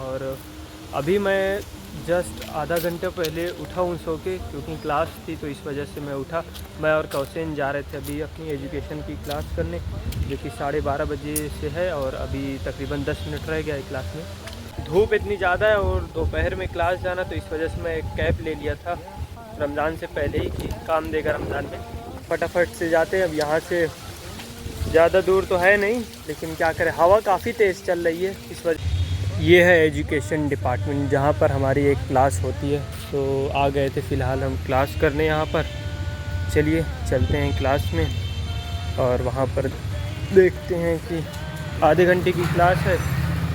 और अभी मैं जस्ट आधा घंटे पहले उठा हूँ सो के, क्योंकि क्लास थी तो इस वजह से मैं उठा। मैं और कौसैन जा रहे थे अभी अपनी एजुकेशन की क्लास करने, जो कि 12:30 बजे से है और अभी तकरीबन 10 मिनट रह गया है क्लास में। धूप इतनी ज़्यादा है और दोपहर में क्लास जाना, तो इस वजह से मैं एक कैब ले लिया था रमज़ान से पहले ही कि काम देगा रमज़ान में। फटाफट से जाते हैं। अब यहाँ से ज़्यादा दूर तो है नहीं, लेकिन क्या करें, हवा काफ़ी तेज़ चल रही है इस वजह। ये है एजुकेशन डिपार्टमेंट जहाँ पर हमारी एक क्लास होती है, तो आ गए थे फ़िलहाल हम क्लास करने यहाँ पर। चलिए चलते हैं क्लास में और वहाँ पर देखते हैं कि आधे घंटे की क्लास है,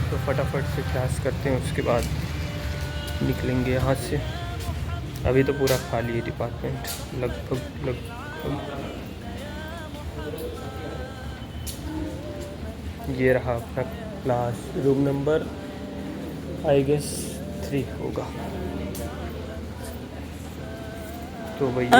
तो फटाफट से क्लास करते हैं, उसके बाद निकलेंगे यहाँ से। अभी तो पूरा खाली है डिपार्टमेंट लगभग। ये रहा अपना class room number, I guess 3 होगा। तो भैया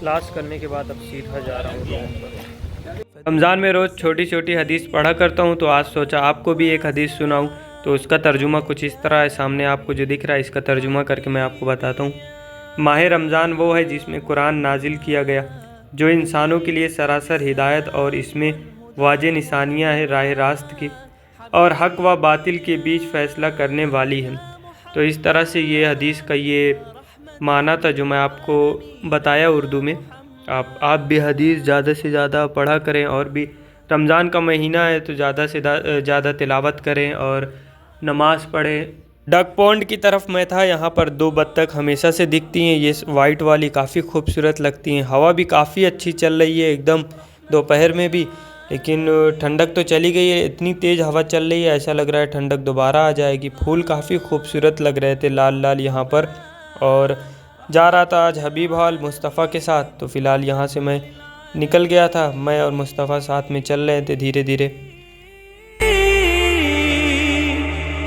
क्लास करने के बाद अब सीधा जा रहा हूँ रूम पर। रमज़ान में रोज़ छोटी छोटी हदीस पढ़ा करता हूँ, तो आज सोचा आपको भी एक हदीस सुनाऊँ। तो उसका तर्जुमा कुछ इस तरह है, सामने आपको जो दिख रहा है इसका तर्जुमा करके मैं आपको बताता हूँ। माह रमज़ान वो है जिसमें कुरान नाजिल किया गया, जो इंसानों के लिए सरासर हिदायत और इसमें वाज़े निशानियाँ हैं राह रास्त की, और हक़ व बातिल के बीच फ़ैसला करने वाली है। तो इस तरह से ये हदीस का ये माना था जो मैं आपको बताया उर्दू में। आप भी हदीस ज़्यादा से ज़्यादा पढ़ा करें, और भी रमज़ान का महीना है तो ज़्यादा से ज़्यादा तिलावत करें और नमाज़ पढ़ें। डक पॉन्ड की तरफ मैं था, यहाँ पर 2 बत्तख हमेशा से दिखती हैं। ये वाइट वाली काफ़ी खूबसूरत लगती हैं। हवा भी काफ़ी अच्छी चल रही है एकदम दोपहर में भी, लेकिन ठंडक तो चली गई है। इतनी तेज़ हवा चल रही है, ऐसा लग रहा है ठंडक दोबारा आ जाएगी। फूल काफ़ी खूबसूरत लग रहे थे, लाल लाल यहाँ पर। और जा रहा था आज हबीब हॉल मुस्तफ़ा के साथ, तो फ़िलहाल यहाँ से मैं निकल गया था। मैं और मुस्तफ़ा साथ में चल रहे थे धीरे धीरे।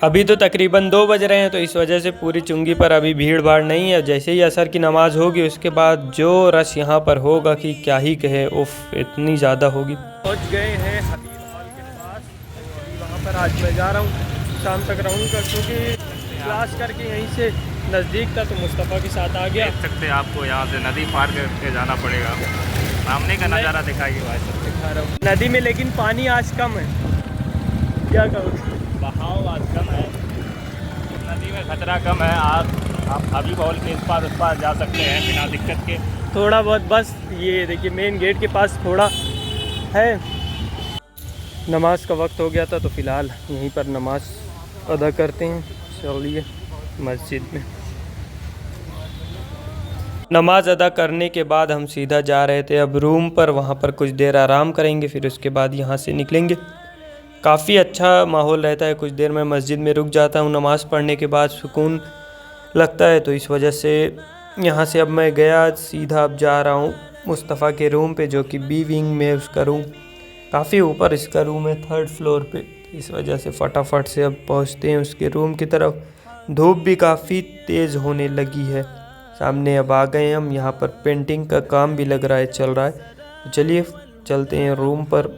अभी तो तकरीबन 2 बज रहे हैं, तो इस वजह से पूरी चुंगी पर अभी भीड़ भाड़ नहीं है। जैसे ही असर की नमाज़ होगी उसके बाद जो रश यहाँ पर होगा कि क्या ही कहे, उफ इतनी ज़्यादा होगी। पहुँच गए हैं हबीब हॉल के पास। अभी वहाँ पर आज मैं जा रहा हूँ, शाम तक रहूँगा, क्योंकि क्लास करके यहीं से नज़दीक था, तो मुस्तफ़ा के साथ आ गया। देख सकते हैं आपको यहाँ से नदी पार करके जाना पड़ेगा। सामने का नज़ारा दिखाइए भाई साहब। दिखा रहा हूँ नदी में, लेकिन पानी आज कम है। क्या कहोगे? बहाव आज कम है, नदी में खतरा कम है। आप हबीब हॉल के इस पार उस पार जा सकते हैं बिना दिक्कत के। थोड़ा बहुत बस, ये देखिए मेन गेट के पास थोड़ा है। नमाज का वक्त हो गया था, तो फ़िलहाल यहीं पर नमाज अदा करते हैं। चलिए मस्जिद में नमाज अदा करने के बाद हम सीधा जा रहे थे अब रूम पर। वहाँ पर कुछ देर आराम करेंगे, फिर उसके बाद यहाँ से निकलेंगे। काफ़ी अच्छा माहौल रहता है, कुछ देर मैं मस्जिद में रुक जाता हूँ। नमाज़ पढ़ने के बाद सुकून लगता है, तो इस वजह से यहाँ से अब मैं गया सीधा अब जा रहा हूँ मुस्तफ़ा के रूम पे, जो कि बी विंग में है उसका रूम। काफ़ी ऊपर इसका रूम है, 3rd फ्लोर पे। इस वजह से फटाफट से अब पहुँचते हैं उसके रूम की तरफ। धूप भी काफ़ी तेज़ होने लगी है। सामने अब आ गए हम, यहाँ पर पेंटिंग का काम भी लग रहा है, चल रहा है। तो चलिए चलते हैं रूम पर।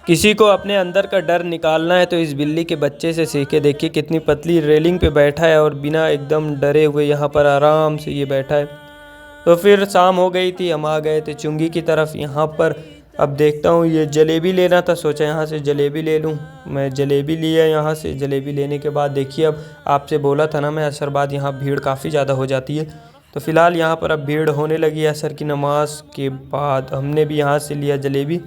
किसी को अपने अंदर का डर निकालना है तो इस बिल्ली के बच्चे से सीखे। देखिए कितनी पतली रेलिंग पे बैठा है और बिना एकदम डरे हुए यहाँ पर आराम से ये बैठा है। तो फिर शाम हो गई थी, हम आ गए थे चुंगी की तरफ। यहाँ पर अब देखता हूँ, ये जलेबी लेना था, सोचा यहाँ से जलेबी ले लूँ। मैं जलेबी लिया यहाँ से। जलेबी लेने के बाद देखिए, अब आपसे बोला था ना मैं असर बाद यहाँ भीड़ काफ़ी ज़्यादा हो जाती है, तो फ़िलहाल यहाँ पर अब भीड़ होने लगी है। असर की नमाज के बाद हमने भी यहाँ से लिया जलेबी।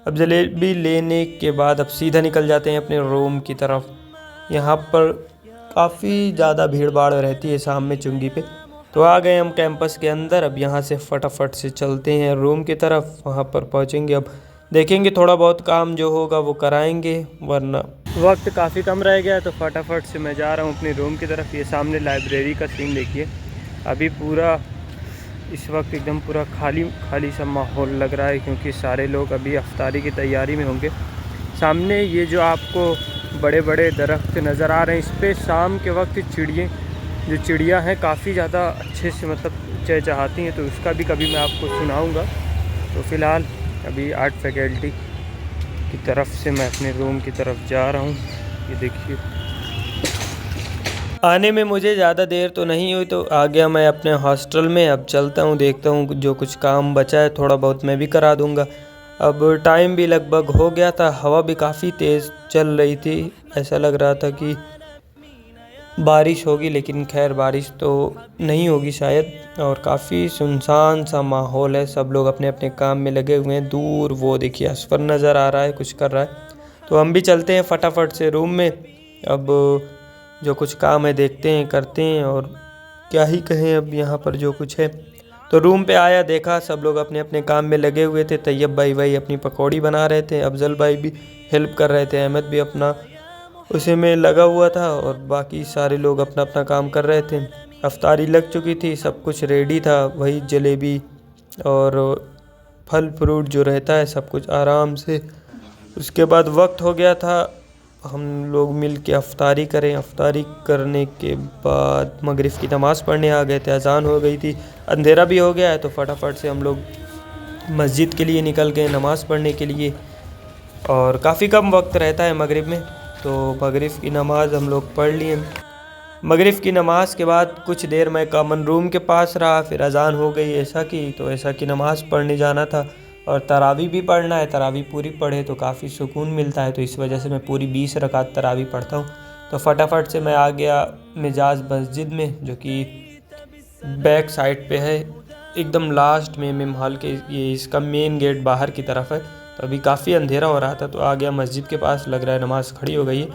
अब जलेबी लेने के बाद अब सीधा निकल जाते हैं अपने रूम की तरफ। यहाँ पर काफ़ी ज़्यादा भीड़ भाड़ रहती है शाम में चुंगी पे, तो आ गए हम कैंपस के अंदर। अब यहाँ से फटाफट से चलते हैं रूम की तरफ, वहाँ पर पहुँचेंगे। अब देखेंगे थोड़ा बहुत काम जो होगा वो कराएंगे, वरना वक्त काफ़ी कम रह गया है। तो फटाफट से मैं जा रहा हूँ अपनी रूम की तरफ। ये सामने लाइब्रेरी का सीन देखिए, अभी पूरा इस वक्त एकदम पूरा खाली खाली सा माहौल लग रहा है, क्योंकि सारे लोग अभी अफ्तारी की तैयारी में होंगे। सामने ये जो आपको बड़े बड़े दरख्त नज़र आ रहे हैं, इस पर शाम के वक्त चिड़िया हैं काफ़ी ज़्यादा अच्छे से मतलब चहचहाती हैं, तो उसका भी कभी मैं आपको सुनाऊंगा। तो फ़िलहाल अभी आर्ट फैकल्टी की तरफ से मैं अपने रूम की तरफ जा रहा हूँ। ये देखिए, आने में मुझे ज़्यादा देर तो नहीं हुई, तो आ गया मैं अपने हॉस्टल में। अब चलता हूँ, देखता हूँ जो कुछ काम बचा है थोड़ा बहुत मैं भी करा दूँगा। अब टाइम भी लगभग हो गया था, हवा भी काफ़ी तेज़ चल रही थी, ऐसा लग रहा था कि बारिश होगी, लेकिन खैर बारिश तो नहीं होगी शायद। और काफ़ी सुनसान सा माहौल है, सब लोग अपने अपने काम में लगे हुए हैं। दूर वो देखिए असफर नज़र आ रहा है, कुछ कर रहा है। तो हम भी चलते हैं फटाफट से रूम में। अब जो कुछ काम है देखते हैं, करते हैं, और क्या ही कहें अब यहाँ पर जो कुछ है। तो रूम पे आया, देखा सब लोग अपने अपने काम में लगे हुए थे। तैयब भाई अपनी पकौड़ी बना रहे थे, अफजल भाई भी हेल्प कर रहे थे, अहमद भी अपना उसी में लगा हुआ था, और बाकी सारे लोग अपना अपना काम कर रहे थे। अफ्तारी लग चुकी थी, सब कुछ रेडी था, वही जलेबी और फल फ्रूट जो रहता है सब कुछ आराम से। उसके बाद वक्त हो गया था, हम लोग मिल के अफ्तारी करें। अफ्तारी करने के बाद मगरिब की नमाज़ पढ़ने आ गए थे, अजान हो गई थी, अंधेरा भी हो गया है। तो फटाफट से हम लोग मस्जिद के लिए निकल गए नमाज़ पढ़ने के लिए, और काफ़ी कम वक्त रहता है मगरिब में। तो मगरिब की नमाज़ हम लोग पढ़ लिए। मगरिब की नमाज़ के बाद कुछ देर मैं कॉमन रूम के पास रहा, फिर अजान हो गई ऐसा की नमाज़ पढ़ने जाना था, और तरावी भी पढ़ना है। तरावी पूरी पढ़े तो काफ़ी सुकून मिलता है, तो इस वजह से मैं पूरी 20 रकात तरावी पढ़ता हूँ। तो फटाफट से मैं आ गया मिजाज मस्जिद में, जो कि बैक साइड पे है, एकदम लास्ट में मेम हॉल के। ये इसका मेन गेट बाहर की तरफ है। तो अभी काफ़ी अंधेरा हो रहा था, तो आ गया मस्जिद के पास। लग रहा है नमाज़ खड़ी हो गई है,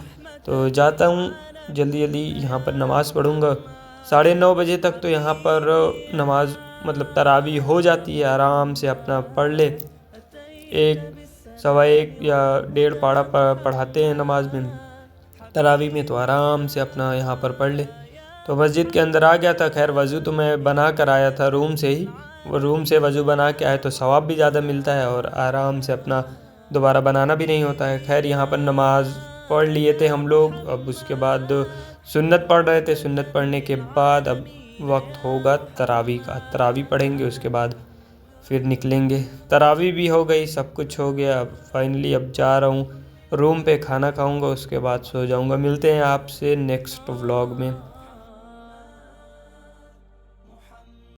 तो जाता हूँ जल्दी जल्दी यहाँ पर नमाज़ पढ़ूँगा। 9:30 बजे तक तो यहाँ पर नमाज मतलब तरावी हो जाती है, आराम से अपना पढ़ ले। 1, सवा 1 या 1.5 पाड़ा पढ़ाते हैं नमाज में, तरावी में, तो आराम से अपना यहाँ पर पढ़ ले। तो मस्जिद के अंदर आ गया था। खैर वज़ू तो मैं बना कर आया था रूम से ही, वो रूम से वज़ू बना के आए तो सवाब भी ज़्यादा मिलता है, और आराम से अपना दोबारा बनाना भी नहीं होता है। खैर यहाँ पर नमाज़ पढ़ लिए थे हम लोग। अब उसके बाद सुन्नत पढ़ रहे थे। सुन्नत पढ़ने के बाद अब वक्त होगा तरावी का, तरावी पढ़ेंगे, उसके बाद फिर निकलेंगे। तरावी भी हो गई, सब कुछ हो गया। अब फाइनली अब जा रहा हूँ रूम पे, खाना खाऊंगा, उसके बाद सो जाऊंगा। मिलते हैं आपसे नेक्स्ट व्लॉग में।